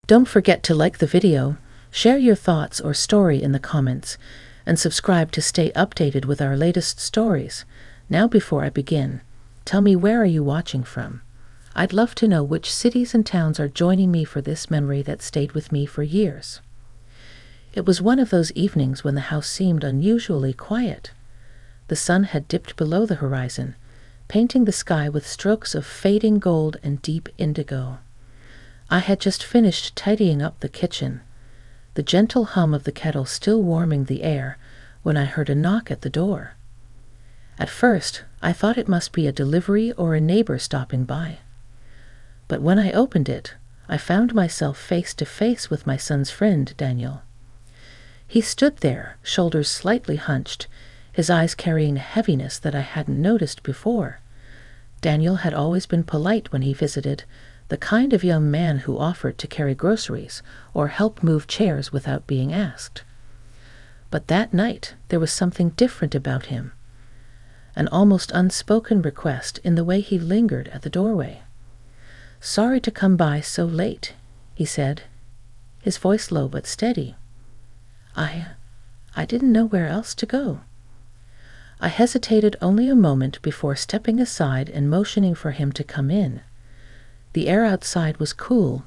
Don't forget to like the video, share your thoughts or story in the comments, and subscribe to stay updated with our latest stories. Now before I begin, tell me, where are you watching from? I'd love to know which cities and towns are joining me for this memory that stayed with me for years. It was one of those evenings when the house seemed unusually quiet. The sun had dipped below the horizon, painting the sky with strokes of fading gold and deep indigo. I had just finished tidying up the kitchen, the gentle hum of the kettle still warming the air, when I heard a knock at the door. At first, I thought it must be a delivery or a neighbor stopping by. But when I opened it, I found myself face to face with my son's friend, Daniel. He stood there, shoulders slightly hunched, his eyes carrying a heaviness that I hadn't noticed before. Daniel had always been polite when he visited, the kind of young man who offered to carry groceries or help move chairs without being asked. But that night there was something different about him, an almost unspoken request in the way he lingered at the doorway. "Sorry to come by so late," he said, his voice low but steady. I didn't know where else to go." I hesitated only a moment before stepping aside and motioning for him to come in. The air outside was cool,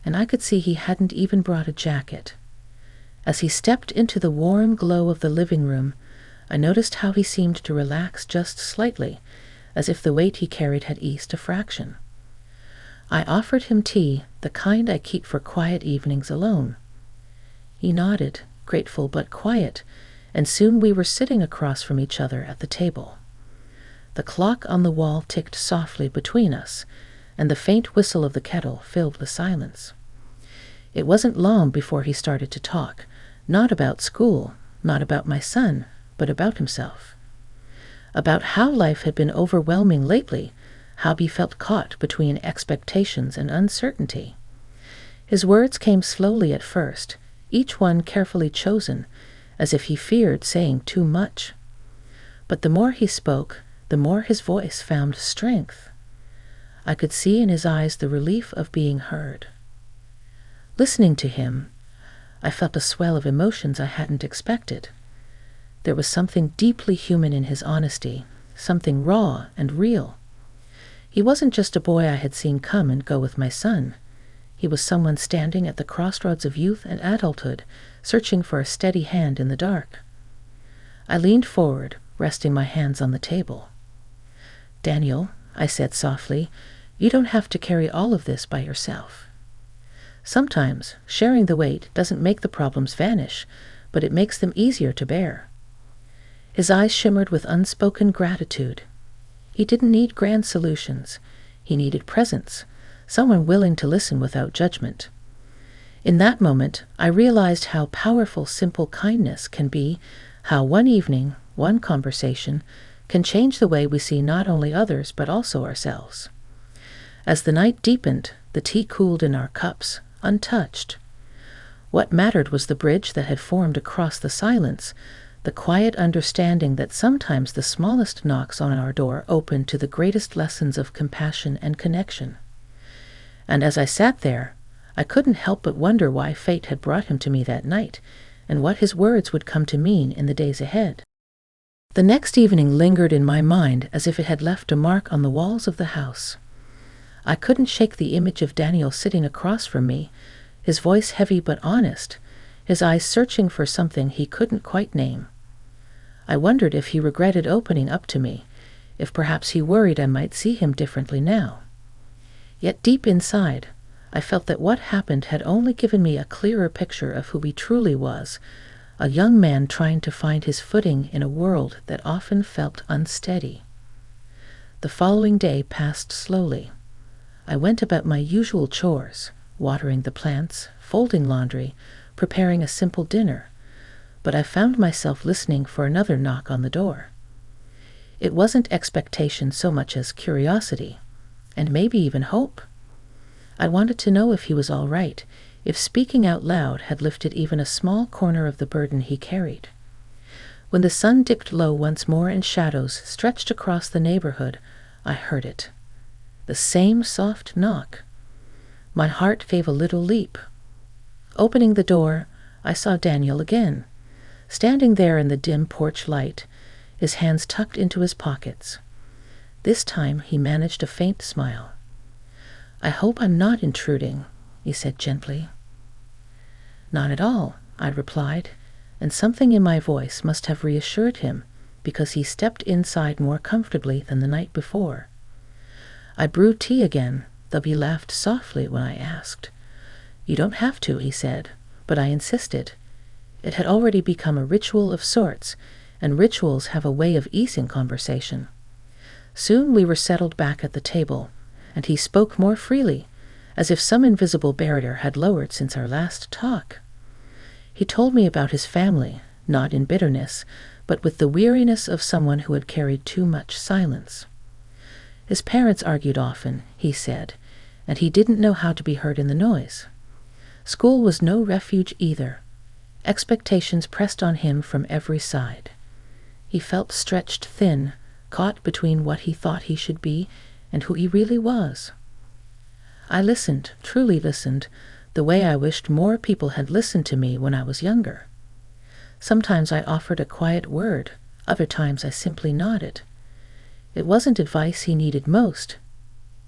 and I could see he hadn't even brought a jacket. As he stepped into the warm glow of the living room, I noticed how he seemed to relax just slightly, as if the weight he carried had eased a fraction. I offered him tea, the kind I keep for quiet evenings alone. He nodded, grateful but quiet, and soon we were sitting across from each other at the table. The clock on the wall ticked softly between us, and the faint whistle of the kettle filled the silence. It wasn't long before he started to talk, not about school, not about my son, but about himself. About how life had been overwhelming lately, how he felt caught between expectations and uncertainty. His words came slowly at first, each one carefully chosen, as if he feared saying too much. But the more he spoke, the more his voice found strength. I could see in his eyes the relief of being heard. Listening to him, I felt a swell of emotions I hadn't expected. There was something deeply human in his honesty, something raw and real. He wasn't just a boy I had seen come and go with my son. He was someone standing at the crossroads of youth and adulthood, searching for a steady hand in the dark. I leaned forward, resting my hands on the table. "Daniel," I said softly, "you don't have to carry all of this by yourself. Sometimes sharing the weight doesn't make the problems vanish, but it makes them easier to bear." His eyes shimmered with unspoken gratitude. He didn't need grand solutions. He needed presence, someone willing to listen without judgment. In that moment, I realized how powerful simple kindness can be, how one evening, one conversation, can change the way we see not only others but also ourselves. As the night deepened, the tea cooled in our cups, untouched. What mattered was the bridge that had formed across the silence, the quiet understanding that sometimes the smallest knocks on our door open to the greatest lessons of compassion and connection. And as I sat there, I couldn't help but wonder why fate had brought him to me that night, and what his words would come to mean in the days ahead. The next evening lingered in my mind as if it had left a mark on the walls of the house. I couldn't shake the image of Daniel sitting across from me, his voice heavy but honest, his eyes searching for something he couldn't quite name. I wondered if he regretted opening up to me, if perhaps he worried I might see him differently now. Yet deep inside, I felt that what happened had only given me a clearer picture of who he truly was, a young man trying to find his footing in a world that often felt unsteady. The following day passed slowly. I went about my usual chores, watering the plants, folding laundry, preparing a simple dinner, but I found myself listening for another knock on the door. It wasn't expectation so much as curiosity, and maybe even hope. I wanted to know if he was all right, if speaking out loud had lifted even a small corner of the burden he carried. When the sun dipped low once more and shadows stretched across the neighborhood, I heard it. The same soft knock. My heart gave a little leap, Opening the door, I saw Daniel again, standing there in the dim porch light, his hands tucked into his pockets. This time he managed a faint smile. "I hope I'm not intruding," he said gently. "Not at all," I replied, and something in my voice must have reassured him, because he stepped inside more comfortably than the night before. I brewed tea again, though he laughed softly when I asked. "You don't have to," he said, but I insisted. It had already become a ritual of sorts, and rituals have a way of easing conversation. Soon we were settled back at the table, and he spoke more freely, as if some invisible barrier had lowered since our last talk. He told me about his family, not in bitterness, but with the weariness of someone who had carried too much silence. His parents argued often, he said, and he didn't know how to be heard in the noise. School was no refuge either. Expectations pressed on him from every side. He felt stretched thin, caught between what he thought he should be and who he really was. I listened, truly listened, the way I wished more people had listened to me when I was younger. Sometimes I offered a quiet word, other times I simply nodded. It wasn't advice he needed most.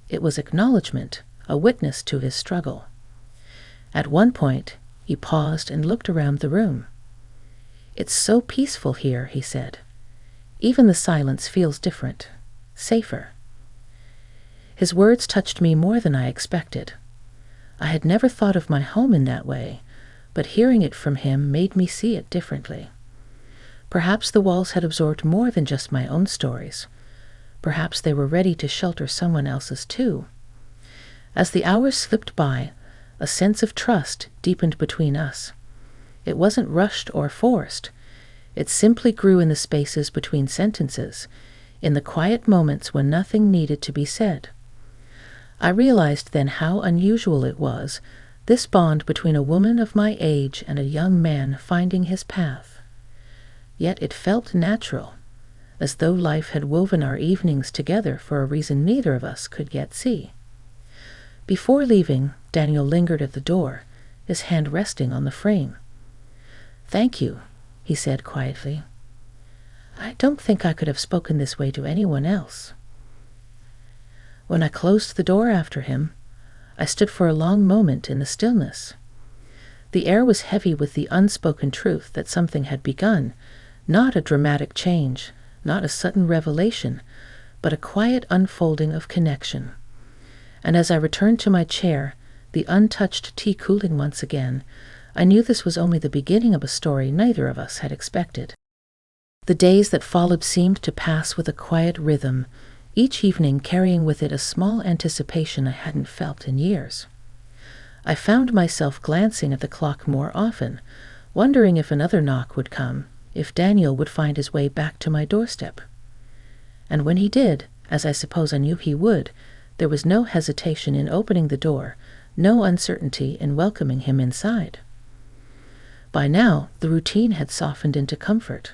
It was acknowledgement, a witness to his struggle. At one point, he paused and looked around the room. "It's so peaceful here," he said. "Even the silence feels different, safer." His words touched me more than I expected. I had never thought of my home in that way, but hearing it from him made me see it differently. Perhaps the walls had absorbed more than just my own stories. Perhaps they were ready to shelter someone else's too. As the hours slipped by, a sense of trust deepened between us. It wasn't rushed or forced. It simply grew in the spaces between sentences, in the quiet moments when nothing needed to be said. I realized then how unusual it was, this bond between a woman of my age and a young man finding his path. Yet it felt natural, as though life had woven our evenings together for a reason neither of us could yet see. Before leaving, Daniel lingered at the door, his hand resting on the frame. "Thank you," he said quietly. "I don't think I could have spoken this way to anyone else." When I closed the door after him, I stood for a long moment in the stillness. The air was heavy with the unspoken truth that something had begun, not a dramatic change, not a sudden revelation, but a quiet unfolding of connection. And as I returned to my chair, the untouched tea cooling once again, I knew this was only the beginning of a story neither of us had expected. The days that followed seemed to pass with a quiet rhythm, each evening carrying with it a small anticipation I hadn't felt in years. I found myself glancing at the clock more often, wondering if another knock would come, if Daniel would find his way back to my doorstep. And when he did, as I suppose I knew he would, there was no hesitation in opening the door, no uncertainty in welcoming him inside. By now, the routine had softened into comfort.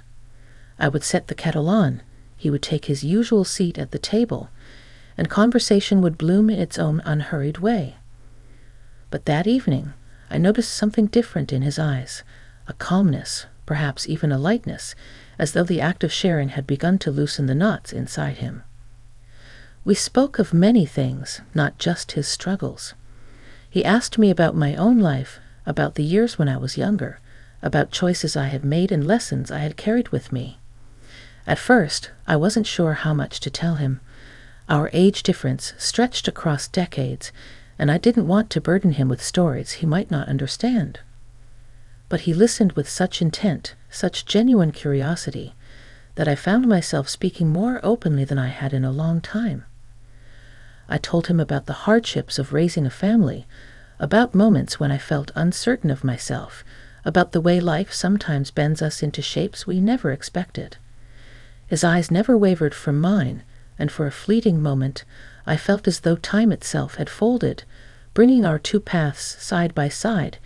I would set the kettle on, he would take his usual seat at the table, and conversation would bloom in its own unhurried way. But that evening, I noticed something different in his eyes, a calmness, perhaps even a lightness, as though the act of sharing had begun to loosen the knots inside him. We spoke of many things, not just his struggles. He asked me about my own life, about the years when I was younger, about choices I had made and lessons I had carried with me. At first, I wasn't sure how much to tell him. Our age difference stretched across decades, and I didn't want to burden him with stories he might not understand. But he listened with such intent, such genuine curiosity, that I found myself speaking more openly than I had in a long time. I told him about the hardships of raising a family, about moments when I felt uncertain of myself, about the way life sometimes bends us into shapes we never expected. His eyes never wavered from mine, and for a fleeting moment I felt as though time itself had folded, bringing our two paths side by side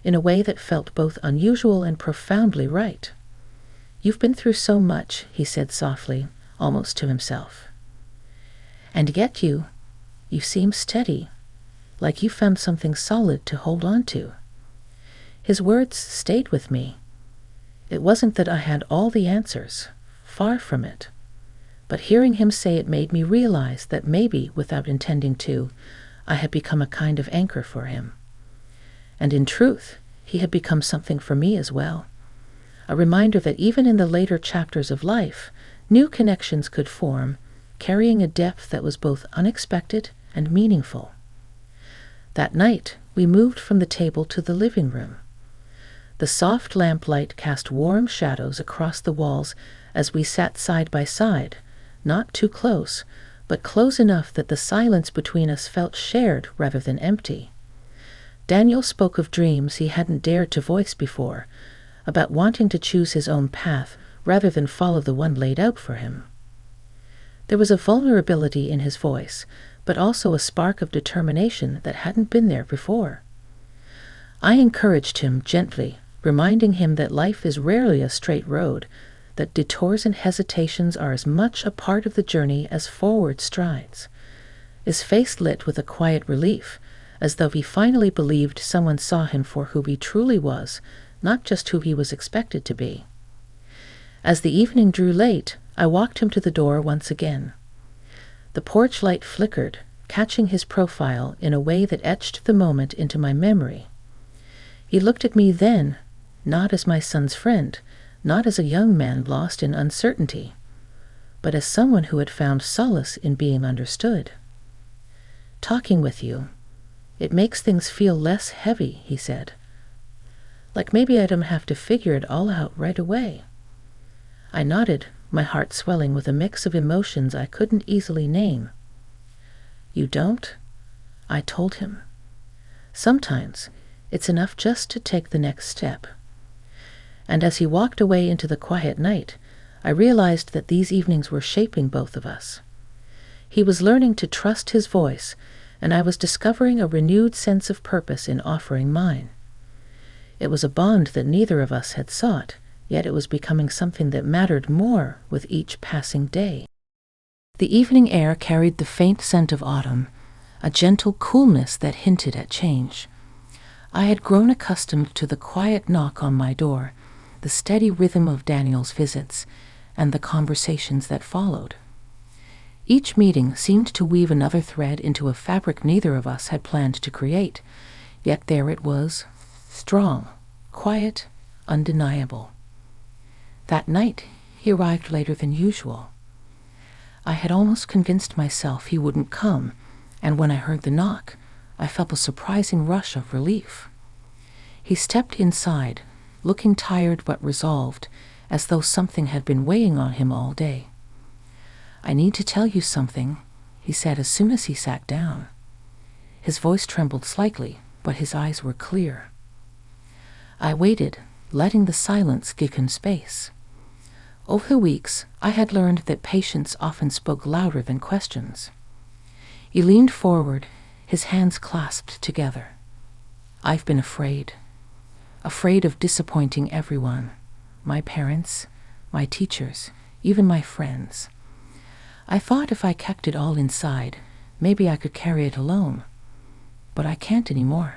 in a way that felt both unusual and profoundly right. "You've been through so much," he said softly, almost to himself. "And yet you seem steady, like you found something solid to hold on to." His words stayed with me. It wasn't that I had all the answers, far from it. But hearing him say it made me realize that maybe, without intending to, I had become a kind of anchor for him. And in truth, he had become something for me as well. A reminder that even in the later chapters of life, new connections could form, carrying a depth that was both unexpected and meaningful. That night, we moved from the table to the living room. The soft lamplight cast warm shadows across the walls as we sat side by side, not too close, but close enough that the silence between us felt shared rather than empty. Daniel spoke of dreams he hadn't dared to voice before, about wanting to choose his own path rather than follow the one laid out for him. There was a vulnerability in his voice, but also a spark of determination that hadn't been there before. I encouraged him gently, reminding him that life is rarely a straight road, that detours and hesitations are as much a part of the journey as forward strides. His face lit with a quiet relief, as though he finally believed someone saw him for who he truly was, not just who he was expected to be. As the evening drew late, I walked him to the door once again. The porch light flickered, catching his profile in a way that etched the moment into my memory. He looked at me then, not as my son's friend, not as a young man lost in uncertainty, but as someone who had found solace in being understood. "Talking with you, it makes things feel less heavy," he said. "Like maybe I don't have to figure it all out right away." I nodded, my heart swelling with a mix of emotions I couldn't easily name. "You don't?" I told him. "Sometimes it's enough just to take the next step." And as he walked away into the quiet night, I realized that these evenings were shaping both of us. He was learning to trust his voice, and I was discovering a renewed sense of purpose in offering mine. It was a bond that neither of us had sought, yet it was becoming something that mattered more with each passing day. The evening air carried the faint scent of autumn, a gentle coolness that hinted at change. I had grown accustomed to the quiet knock on my door, the steady rhythm of Daniel's visits, and the conversations that followed. Each meeting seemed to weave another thread into a fabric neither of us had planned to create, yet there it was, strong, quiet, undeniable. That night, he arrived later than usual. I had almost convinced myself he wouldn't come, and when I heard the knock, I felt a surprising rush of relief. He stepped inside, looking tired but resolved, as though something had been weighing on him all day. "I need to tell you something," he said as soon as he sat down. His voice trembled slightly, but his eyes were clear. I waited, letting the silence give him space. Over the weeks, I had learned that patience often spoke louder than questions. He leaned forward, his hands clasped together. "I've been afraid of disappointing everyone, my parents, my teachers, even my friends. I thought if I kept it all inside, maybe I could carry it alone. But I can't anymore.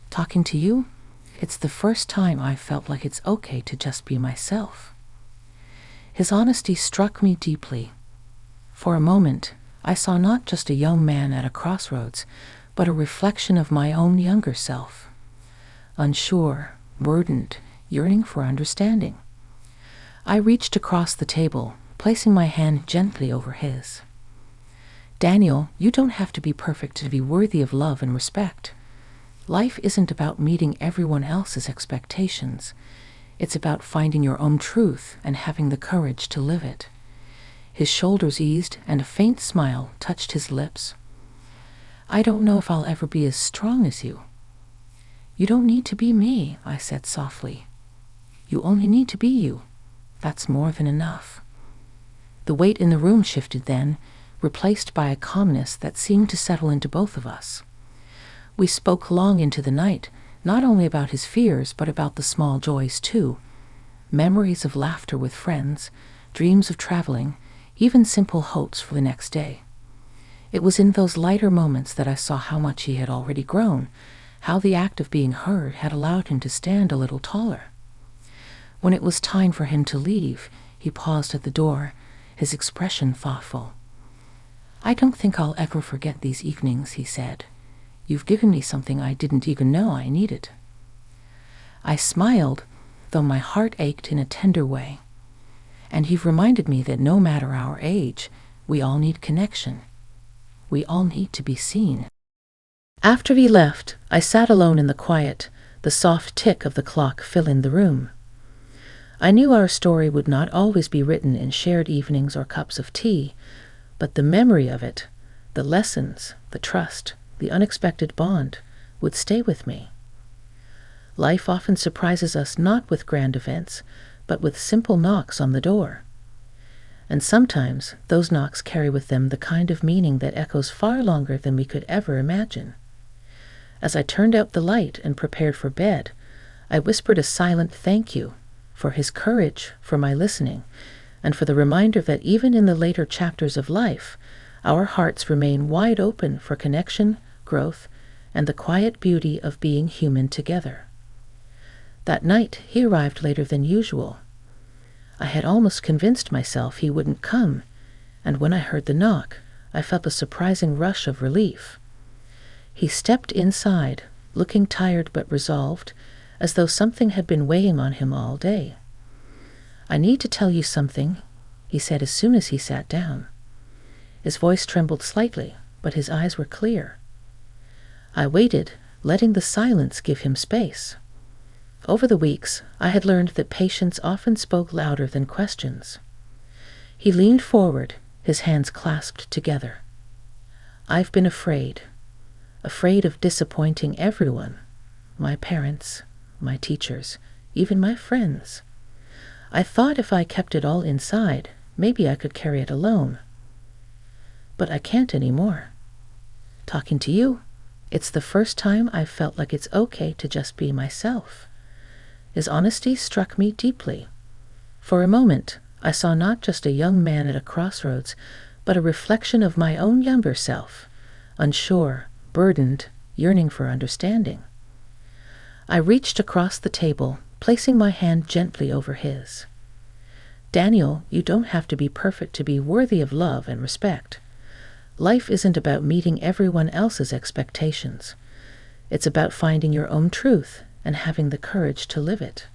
Talking to you, it's the first time I've felt like it's okay to just be myself." His honesty struck me deeply. For a moment, I saw not just a young man at a crossroads, but a reflection of my own younger self. Unsure, burdened, yearning for understanding. I reached across the table, placing my hand gently over his. "Daniel, you don't have to be perfect to be worthy of love and respect. Life isn't about meeting everyone else's expectations. It's about finding your own truth and having the courage to live it." His shoulders eased and a faint smile touched his lips. "I don't know if I'll ever be as strong as you." "You don't need to be me," I said softly. "You only need to be you. That's more than enough." The weight in the room shifted then, replaced by a calmness that seemed to settle into both of us. We spoke long into the night, not only about his fears, but about the small joys too. Memories of laughter with friends, dreams of traveling, even simple hopes for the next day. It was in those lighter moments that I saw how much he had already grown, how the act of being heard had allowed him to stand a little taller. When it was time for him to leave, he paused at the door, his expression thoughtful. "I don't think I'll ever forget these evenings," he said. "You've given me something I didn't even know I needed." I smiled, though my heart ached in a tender way. "And you've reminded me that no matter our age, we all need connection. We all need to be seen." After he left, I sat alone in the quiet, the soft tick of the clock filling the room. I knew our story would not always be written in shared evenings or cups of tea, but the memory of it, the lessons, the trust, the unexpected bond, would stay with me. Life often surprises us not with grand events, but with simple knocks on the door. And sometimes those knocks carry with them the kind of meaning that echoes far longer than we could ever imagine. As I turned out the light and prepared for bed, I whispered a silent thank you for his courage, for my listening, and for the reminder that even in the later chapters of life, our hearts remain wide open for connection, growth, and the quiet beauty of being human together. That night, he arrived later than usual. I had almost convinced myself he wouldn't come, and when I heard the knock, I felt a surprising rush of relief. He stepped inside, looking tired but resolved, as though something had been weighing on him all day. "I need to tell you something," he said as soon as he sat down. His voice trembled slightly, but his eyes were clear. I waited, letting the silence give him space. Over the weeks, I had learned that patience often spoke louder than questions. He leaned forward, his hands clasped together. "I've been afraid of disappointing everyone, my parents, my teachers, even my friends. I thought if I kept it all inside, maybe I could carry it alone. But I can't anymore. Talking to you, it's the first time I've felt like it's okay to just be myself." His honesty struck me deeply. For a moment, I saw not just a young man at a crossroads, but a reflection of my own younger self, unsure, burdened, yearning for understanding. I reached across the table, placing my hand gently over his. "Daniel, you don't have to be perfect to be worthy of love and respect. Life isn't about meeting everyone else's expectations. It's about finding your own truth and having the courage to live it."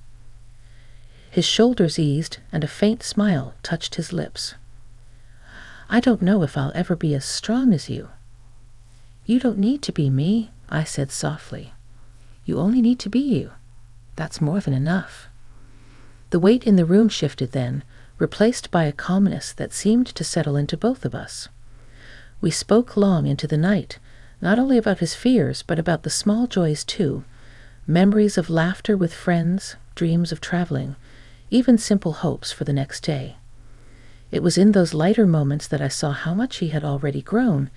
His shoulders eased, and a faint smile touched his lips. "I don't know if I'll ever be as strong as you." "You don't need to be me," I said softly. "You only need to be you. That's more than enough." The weight in the room shifted then, replaced by a calmness that seemed to settle into both of us. We spoke long into the night, not only about his fears, but about the small joys too, memories of laughter with friends, dreams of traveling, even simple hopes for the next day. It was in those lighter moments that I saw how much he had already grown,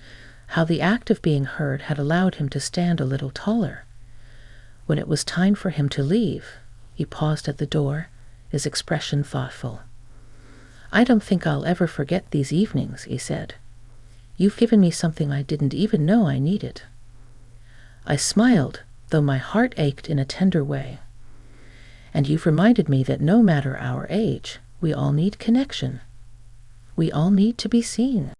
how the act of being heard had allowed him to stand a little taller. When it was time for him to leave, he paused at the door, his expression thoughtful. "I don't think I'll ever forget these evenings," he said. "You've given me something I didn't even know I needed." I smiled, though my heart ached in a tender way. "And you've reminded me that no matter our age, we all need connection. We all need to be seen."